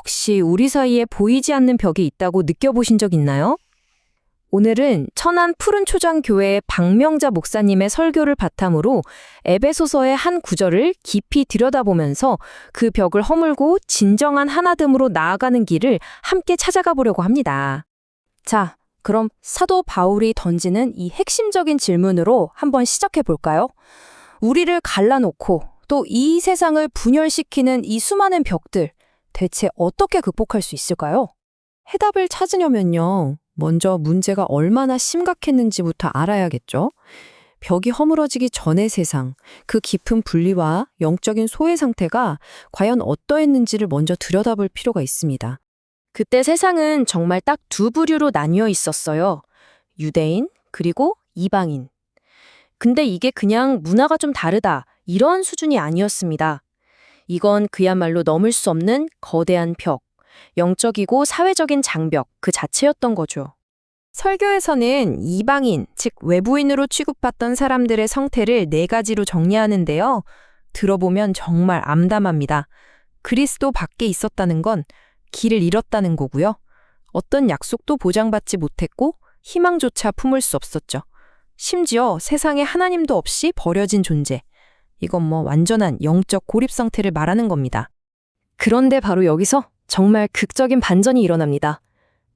혹시 우리 사이에 보이지 않는 벽이 있다고 느껴보신 적 있나요? 오늘은 천안 푸른초장교회 박명자 목사님의 설교를 바탕으로 에베소서의 한 구절을 깊이 들여다보면서 그 벽을 허물고 진정한 하나됨으로 나아가는 길을 함께 찾아가 보려고 합니다. 자, 그럼 사도 바울이 던지는 이 핵심적인 질문으로 한번 시작해 볼까요? 우리를 갈라놓고 또 이 세상을 분열시키는 이 수많은 벽들, 대체 어떻게 극복할 수 있을까요? 해답을 찾으려면요, 먼저 문제가 얼마나 심각했는지부터 알아야겠죠. 벽이 허물어지기 전의 세상, 그 깊은 분리와 영적인 소외 상태가 과연 어떠했는지를 먼저 들여다볼 필요가 있습니다. 그때 세상은 정말 딱 두 부류로 나뉘어 있었어요. 유대인, 그리고 이방인. 근데 이게 그냥 문화가 좀 다르다, 이런 수준이 아니었습니다. 이건 그야말로 넘을 수 없는 거대한 벽, 영적이고 사회적인 장벽 그 자체였던 거죠. 설교에서는 이방인, 즉 외부인으로 취급받던 사람들의 성태를 네 가지로 정리하는데요. 들어보면 정말 암담합니다. 그리스도 밖에 있었다는 건 길을 잃었다는 거고요. 어떤 약속도 보장받지 못했고 희망조차 품을 수 없었죠. 심지어 세상에 하나님도 없이 버려진 존재. 이건 완전한 영적 고립 상태를 말하는 겁니다. 그런데 바로 여기서 정말 극적인 반전이 일어납니다.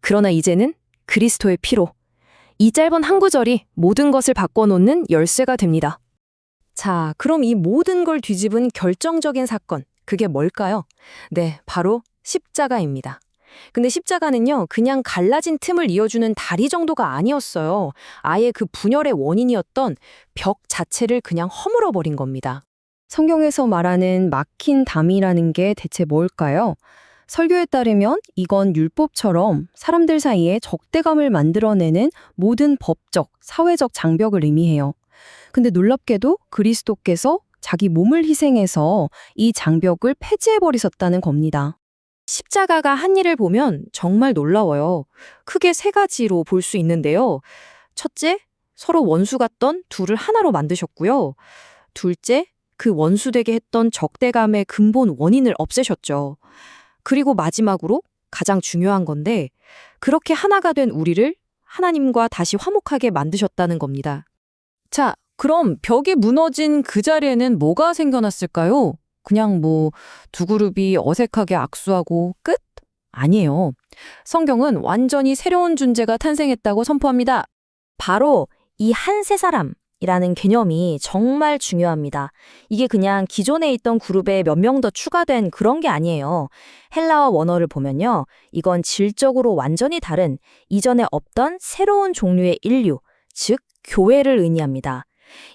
그러나 이제는 그리스도의 피로, 이 짧은 한 구절이 모든 것을 바꿔놓는 열쇠가 됩니다. 자, 그럼 이 모든 걸 뒤집은 결정적인 사건, 그게 뭘까요? 네, 바로 십자가입니다. 근데 십자가는요, 그냥 갈라진 틈을 이어주는 다리 정도가 아니었어요. 아예 그 분열의 원인이었던 벽 자체를 그냥 허물어버린 겁니다. 성경에서 말하는 막힌 담이라는 게 대체 뭘까요? 설교에 따르면 이건 율법처럼 사람들 사이에 적대감을 만들어내는 모든 법적, 사회적 장벽을 의미해요. 근데 놀랍게도 그리스도께서 자기 몸을 희생해서 이 장벽을 폐지해버리셨다는 겁니다. 십자가가 한 일을 보면 정말 놀라워요. 크게 세 가지로 볼 수 있는데요. 첫째, 서로 원수 같던 둘을 하나로 만드셨고요. 둘째, 그 원수되게 했던 적대감의 근본 원인을 없애셨죠. 그리고 마지막으로 가장 중요한 건데, 그렇게 하나가 된 우리를 하나님과 다시 화목하게 만드셨다는 겁니다. 자, 그럼 벽이 무너진 그 자리에는 뭐가 생겨났을까요? 그냥 두 그룹이 어색하게 악수하고 끝? 아니에요. 성경은 완전히 새로운 존재가 탄생했다고 선포합니다. 바로 이 한 세 사람이라는 개념이 정말 중요합니다. 이게 그냥 기존에 있던 그룹에 몇 명 더 추가된 그런 게 아니에요. 헬라어 원어를 보면요, 이건 질적으로 완전히 다른 이전에 없던 새로운 종류의 인류, 즉 교회를 의미합니다.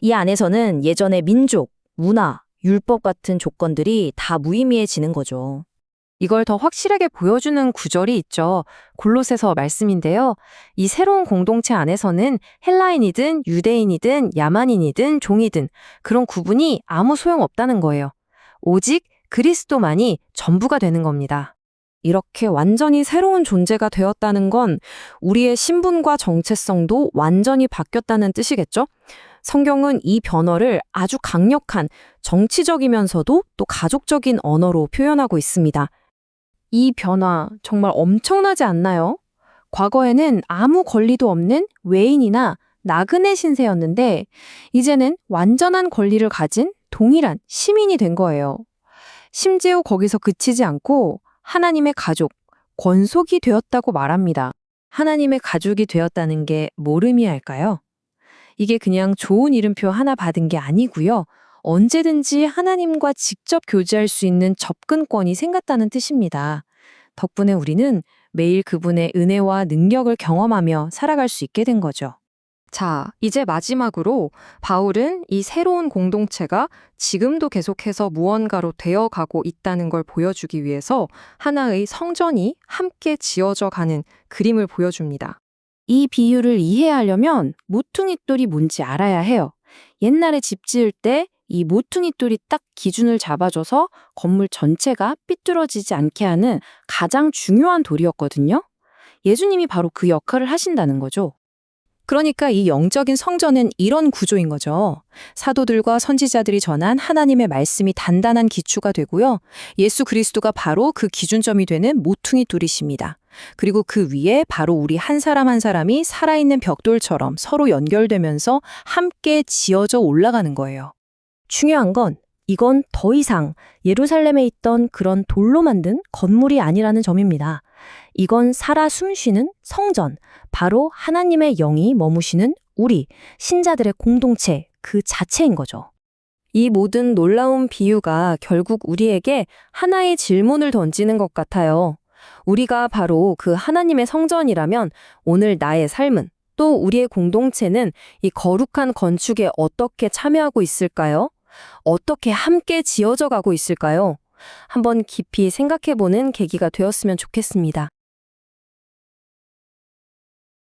이 안에서는 예전의 민족, 문화, 율법 같은 조건들이 다 무의미해지는 거죠. 이걸 더 확실하게 보여주는 구절이 있죠. 골로새서 말씀인데요. 이 새로운 공동체 안에서는 헬라인이든 유대인이든 야만인이든 종이든 그런 구분이 아무 소용없다는 거예요. 오직 그리스도만이 전부가 되는 겁니다. 이렇게 완전히 새로운 존재가 되었다는 건 우리의 신분과 정체성도 완전히 바뀌었다는 뜻이겠죠? 성경은 이 변화를 아주 강력한 정치적이면서도 또 가족적인 언어로 표현하고 있습니다. 이 변화 정말 엄청나지 않나요? 과거에는 아무 권리도 없는 외인이나 나그네 신세였는데 이제는 완전한 권리를 가진 동일한 시민이 된 거예요. 심지어 거기서 그치지 않고 하나님의 가족, 권속이 되었다고 말합니다. 하나님의 가족이 되었다는 게 뭘 의미할까요? 이게 그냥 좋은 이름표 하나 받은 게 아니고요. 언제든지 하나님과 직접 교제할 수 있는 접근권이 생겼다는 뜻입니다. 덕분에 우리는 매일 그분의 은혜와 능력을 경험하며 살아갈 수 있게 된 거죠. 자, 이제 마지막으로 바울은 이 새로운 공동체가 지금도 계속해서 무언가로 되어가고 있다는 걸 보여주기 위해서 하나의 성전이 함께 지어져 가는 그림을 보여줍니다. 이 비유를 이해하려면 모퉁이돌이 뭔지 알아야 해요. 옛날에 집 지을 때 이 모퉁이돌이 딱 기준을 잡아줘서 건물 전체가 삐뚤어지지 않게 하는 가장 중요한 돌이었거든요. 예수님이 바로 그 역할을 하신다는 거죠. 그러니까 이 영적인 성전은 이런 구조인 거죠. 사도들과 선지자들이 전한 하나님의 말씀이 단단한 기초가 되고요. 예수 그리스도가 바로 그 기준점이 되는 모퉁이 둘이십니다. 그리고 그 위에 바로 우리 한 사람 한 사람이 살아있는 벽돌처럼 서로 연결되면서 함께 지어져 올라가는 거예요. 중요한 건 이건 더 이상 예루살렘에 있던 그런 돌로 만든 건물이 아니라는 점입니다. 이건 살아 숨쉬는 성전, 바로 하나님의 영이 머무시는 우리, 신자들의 공동체 그 자체인 거죠. 이 모든 놀라운 비유가 결국 우리에게 하나의 질문을 던지는 것 같아요. 우리가 바로 그 하나님의 성전이라면 오늘 나의 삶은 또 우리의 공동체는 이 거룩한 건축에 어떻게 참여하고 있을까요? 어떻게 함께 지어져 가고 있을까요? 한번 깊이 생각해보는 계기가 되었으면 좋겠습니다.